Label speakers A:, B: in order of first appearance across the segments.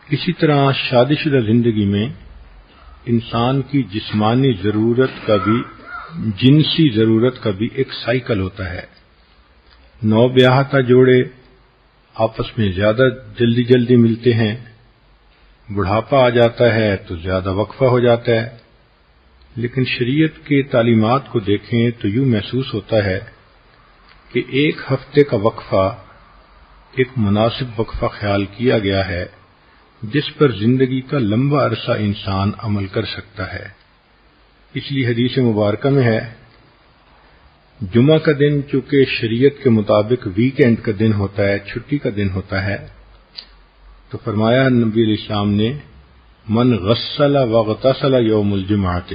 A: اسی طرح شادی شدہ زندگی میں انسان کی جسمانی ضرورت کا بھی جنسی ضرورت کا بھی ایک سائیکل ہوتا ہے۔ نو بیاہتا جوڑے آپس میں زیادہ جلدی ملتے ہیں، بڑھاپا آ جاتا ہے تو زیادہ وقفہ ہو جاتا ہے، لیکن شریعت کے تعلیمات کو دیکھیں تو یوں محسوس ہوتا ہے کہ ایک ہفتے کا وقفہ ایک مناسب وقفہ خیال کیا گیا ہے جس پر زندگی کا لمبا عرصہ انسان عمل کر سکتا ہے۔ اس لیے حدیث مبارکہ میں ہے، جمعہ کا دن چونکہ شریعت کے مطابق ویکینڈ کا دن ہوتا ہے، چھٹی کا دن ہوتا ہے، تو فرمایا نبی علیہ السلام نے، من غسل واغتسل یوم الجمعۃ،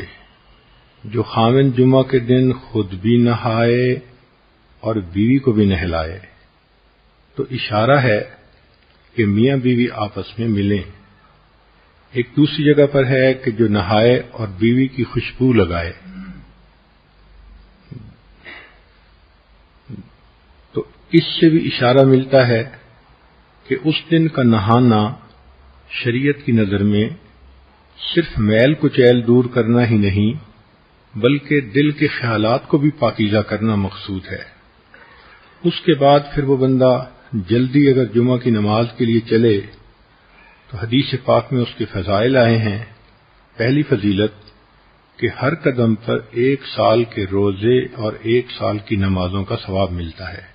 A: جو خاوند جمعہ کے دن خود بھی نہائے اور بیوی کو بھی نہلائے، تو اشارہ ہے کہ میاں بیوی آپس میں ملیں۔ ایک دوسری جگہ پر ہے کہ جو نہائے اور بیوی کی خوشبو لگائے۔ تو اس سے بھی اشارہ ملتا ہے کہ اس دن کا نہانا شریعت کی نظر میں صرف میل کچیل دور کرنا ہی نہیں بلکہ دل کے خیالات کو بھی پاکیزہ کرنا مقصود ہے۔ اس کے بعد پھر وہ بندہ جلدی اگر جمعہ کی نماز کے لیے چلے تو حدیث پاک میں اس کے فضائل آئے ہیں۔ پہلی فضیلت کہ ہر قدم پر 1 سال کے روزے اور 1 سال کی نمازوں کا ثواب ملتا ہے۔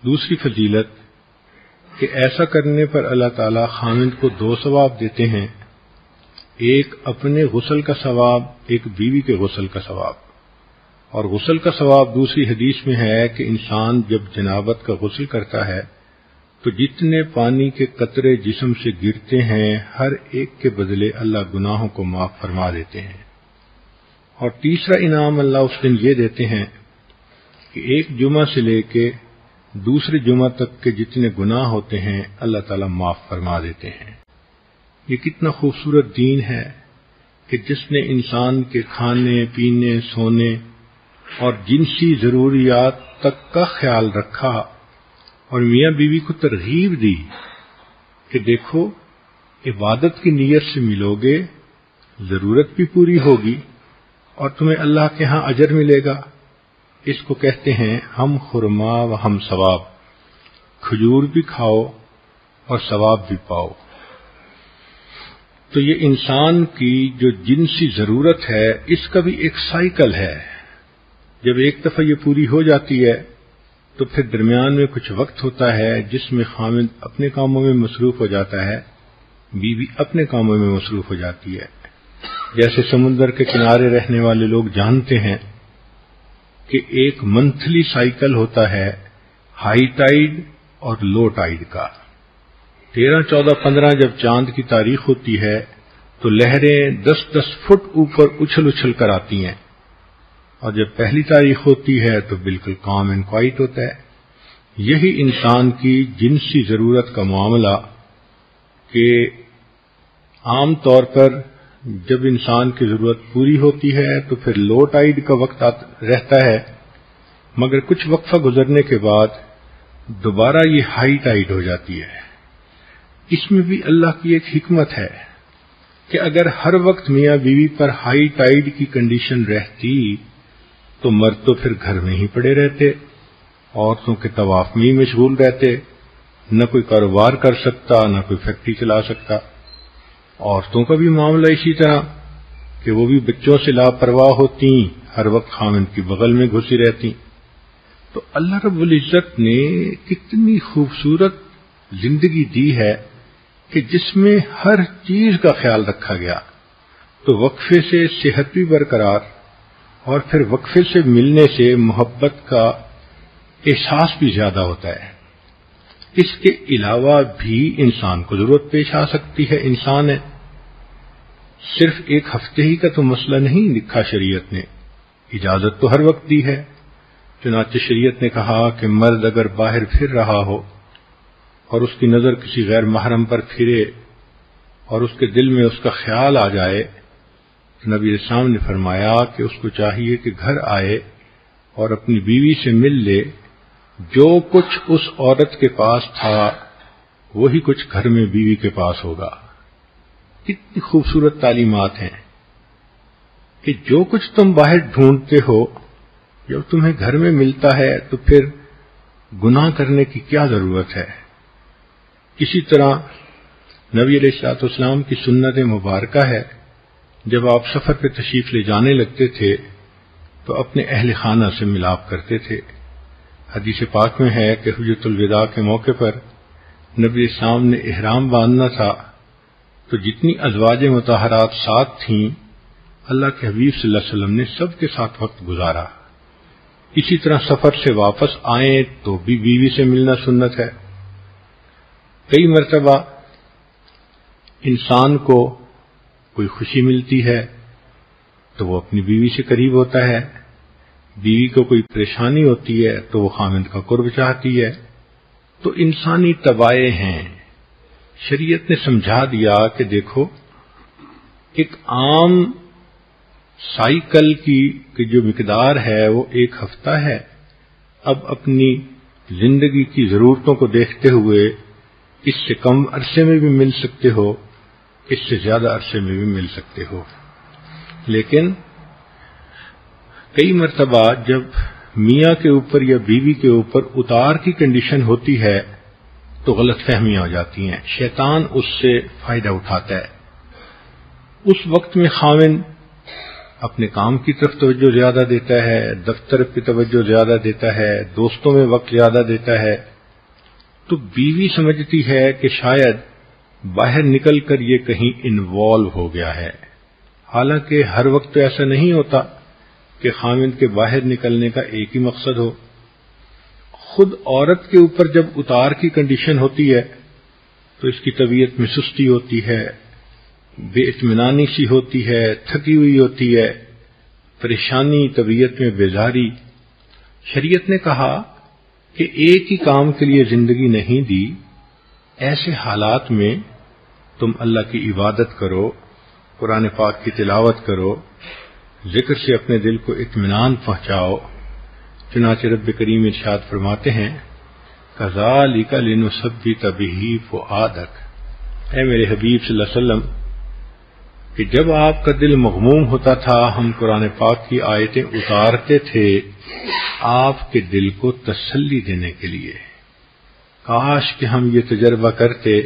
A: دوسری فضیلت کہ ایسا کرنے پر اللہ تعالی خاوند کو 2 ثواب دیتے ہیں، ایک اپنے غسل کا ثواب، ایک بیوی کے غسل کا ثواب۔ اور غسل کا ثواب دوسری حدیث میں ہے کہ انسان جب جنابت کا غسل کرتا ہے تو جتنے پانی کے قطرے جسم سے گرتے ہیں ہر ایک کے بدلے اللہ گناہوں کو معاف فرما دیتے ہیں۔ اور تیسرا انعام اللہ اس دن یہ دیتے ہیں کہ ایک جمعہ سے لے کے دوسرے جمعہ تک کے جتنے گناہ ہوتے ہیں اللہ تعالیٰ معاف فرما دیتے ہیں۔ یہ کتنا خوبصورت دین ہے کہ جس نے انسان کے کھانے پینے سونے اور جنسی ضروریات تک کا خیال رکھا اور میاں بیوی کو ترغیب دی کہ دیکھو عبادت کی نیت سے ملو گے، ضرورت بھی پوری ہوگی اور تمہیں اللہ کے ہاں اجر ملے گا۔ اس کو کہتے ہیں ہم خرما و ہم ثواب، کھجور بھی کھاؤ اور ثواب بھی پاؤ۔ تو یہ انسان کی جو جنسی ضرورت ہے اس کا بھی ایک سائیکل ہے۔ جب ایک دفعہ یہ پوری ہو جاتی ہے تو پھر درمیان میں کچھ وقت ہوتا ہے جس میں خاوند اپنے کاموں میں مصروف ہو جاتا ہے، بیوی اپنے کاموں میں مصروف ہو جاتی ہے۔ جیسے سمندر کے کنارے رہنے والے لوگ جانتے ہیں کہ ایک منتھلی سائیکل ہوتا ہے ہائی ٹائیڈ اور لو ٹائیڈ کا۔ 13، 14، 15 جب چاند کی تاریخ ہوتی ہے تو لہریں 10-10 فٹ اوپر اچھل کر آتی ہیں، اور جب پہلی تاریخ ہوتی ہے تو بالکل کام اینڈ کوائٹ ہوتا ہے۔ یہی انسان کی جنسی ضرورت کا معاملہ کہ عام طور پر جب انسان کی ضرورت پوری ہوتی ہے تو پھر لو ٹائیڈ کا وقت رہتا ہے، مگر کچھ وقفہ گزرنے کے بعد دوبارہ یہ ہائی ٹائیڈ ہو جاتی ہے۔ اس میں بھی اللہ کی ایک حکمت ہے کہ اگر ہر وقت میاں بیوی پر ہائی ٹائیڈ کی کنڈیشن رہتی تو مرد تو پھر گھر میں ہی پڑے رہتے، عورتوں کے طواف میں ہی مشغول رہتے، نہ کوئی کاروبار کر سکتا نہ کوئی فیکٹری چلا سکتا۔ عورتوں کا بھی معاملہ اسی طرح کہ وہ بھی بچوں سے لاپرواہ ہوتی، ہر وقت خاوند کی بغل میں گھسی رہتی۔ تو اللہ رب العزت نے کتنی خوبصورت زندگی دی ہے کہ جس میں ہر چیز کا خیال رکھا گیا۔ تو وقفے سے صحت بھی برقرار اور پھر وقفے سے ملنے سے محبت کا احساس بھی زیادہ ہوتا ہے۔ اس کے علاوہ بھی انسان کو ضرورت پیش آ سکتی ہے، انسان ہے، صرف ایک ہفتے ہی کا تو مسئلہ نہیں لکھا شریعت نے، اجازت تو ہر وقت دی ہے۔ چنانچہ شریعت نے کہا کہ مرد اگر باہر پھر رہا ہو اور اس کی نظر کسی غیر محرم پر پھرے اور اس کے دل میں اس کا خیال آ جائے تو نبی علیہ السلام نے فرمایا کہ اس کو چاہیے کہ گھر آئے اور اپنی بیوی سے مل لے، جو کچھ اس عورت کے پاس تھا وہی کچھ گھر میں بیوی کے پاس ہوگا. کتنی خوبصورت تعلیمات ہیں کہ جو کچھ تم باہر ڈھونڈتے ہو جب تمہیں گھر میں ملتا ہے تو پھر گناہ کرنے کی کیا ضرورت ہے. اسی طرح نبی علیہ الصلوۃ والسلام کی سنت مبارکہ ہے، جب آپ سفر پہ تشریف لے جانے لگتے تھے تو اپنے اہل خانہ سے ملاپ کرتے تھے. حدیث پاک میں ہے کہ حجۃ الوداع کے موقع پر نبی اسلام نے احرام باندھنا تھا تو جتنی ازواج مطہرات ساتھ تھیں اللہ کے حبیب صلی اللہ علیہ وسلم نے سب کے ساتھ وقت گزارا. اسی طرح سفر سے واپس آئیں تو بھی بیوی سے ملنا سنت ہے. کئی مرتبہ انسان کو کوئی خوشی ملتی ہے تو وہ اپنی بیوی سے قریب ہوتا ہے، بیوی کو کوئی پریشانی ہوتی ہے تو وہ خاوند کا قرب چاہتی ہے. تو انسانی طبائع ہیں. شریعت نے سمجھا دیا کہ دیکھو ایک عام سائیکل کی جو مقدار ہے وہ 1 ہفتہ ہے. اب اپنی زندگی کی ضرورتوں کو دیکھتے ہوئے اس سے کم عرصے میں بھی مل سکتے ہو، اس سے زیادہ عرصے میں بھی مل سکتے ہو. لیکن کئی مرتبہ جب میاں کے اوپر یا بیوی کے اوپر اتار کی کنڈیشن ہوتی ہے تو غلط فہمیاں ہو جاتی ہیں. شیطان اس سے فائدہ اٹھاتا ہے. اس وقت میں خاوند اپنے کام کی طرف توجہ زیادہ دیتا ہے، دفتر پہ توجہ زیادہ دیتا ہے، دوستوں میں وقت زیادہ دیتا ہے، تو بیوی سمجھتی ہے کہ شاید باہر نکل کر یہ کہیں انوالو ہو گیا ہے. حالانکہ ہر وقت تو ایسا نہیں ہوتا کہ خاوند کے باہر نکلنے کا ایک ہی مقصد ہو. خود عورت کے اوپر جب اتار کی کنڈیشن ہوتی ہے تو اس کی طبیعت میں سستی ہوتی ہے، بے اطمینانی سی ہوتی ہے، تھکی ہوئی ہوتی ہے، پریشانی، طبیعت میں بیزاری. شریعت نے کہا کہ ایک ہی کام کے لیے زندگی نہیں دی. ایسے حالات میں تم اللہ کی عبادت کرو، قرآن پاک کی تلاوت کرو، ذکر سے اپنے دل کو اطمینان پہنچاؤ. چنانچہ رب کریم ارشاد فرماتے ہیں کذالک لنثبت بہ فؤادک، اے میرے حبیب صلی اللہ علیہ وسلم کہ جب آپ کا دل مغموم ہوتا تھا ہم قرآن پاک کی آیتیں اتارتے تھے آپ کے دل کو تسلی دینے کے لیے. کاش کہ ہم یہ تجربہ کرتے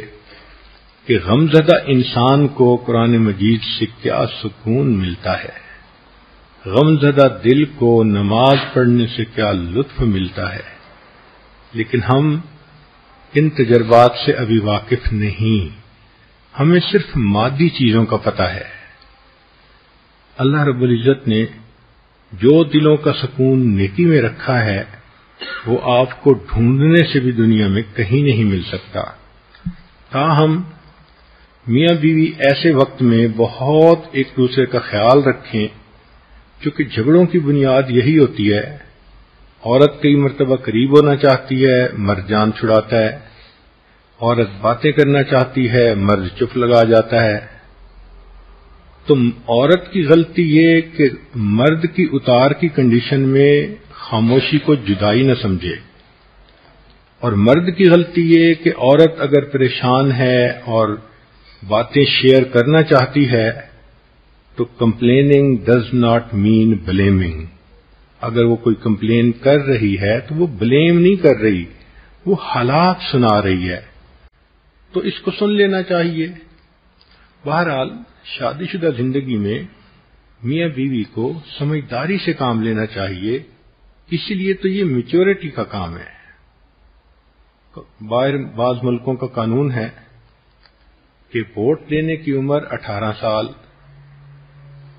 A: کہ غمزدہ انسان کو قرآن مجید سے کیا سکون ملتا ہے، غمزدہ دل کو نماز پڑھنے سے کیا لطف ملتا ہے. لیکن ہم ان تجربات سے ابھی واقف نہیں، ہمیں صرف مادی چیزوں کا پتہ ہے. اللہ رب العزت نے جو دلوں کا سکون نیکی میں رکھا ہے وہ آپ کو ڈھونڈنے سے بھی دنیا میں کہیں نہیں مل سکتا. تاہم میاں بیوی ایسے وقت میں بہت ایک دوسرے کا خیال رکھیں، کیونکہ جھگڑوں کی بنیاد یہی ہوتی ہے. عورت کئی مرتبہ قریب ہونا چاہتی ہے، مرد جان چھڑاتا ہے. عورت باتیں کرنا چاہتی ہے، مرد چپ لگا جاتا ہے. تو عورت کی غلطی یہ کہ مرد کی اتار کی کنڈیشن میں خاموشی کو جدائی نہ سمجھے، اور مرد کی غلطی یہ کہ عورت اگر پریشان ہے اور باتیں شیئر کرنا چاہتی ہے تو complaining does not mean blaming. اگر وہ کوئی کمپلین کر رہی ہے تو وہ بلیم نہیں کر رہی، وہ حالات سنا رہی ہے، تو اس کو سن لینا چاہیے. بہرحال شادی شدہ زندگی میں میاں بیوی کو سمجھداری سے کام لینا چاہیے، اسی لیے تو یہ میچورٹی کا کام ہے. بعض ملکوں کا قانون ہے کہ ووٹ دینے کی عمر 18 سال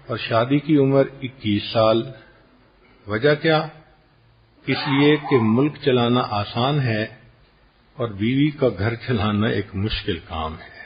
A: اور شادی کی عمر 21 سال. وجہ کیا؟ اس لیے کہ ملک چلانا آسان ہے اور بیوی کا گھر چلانا ایک مشکل کام ہے.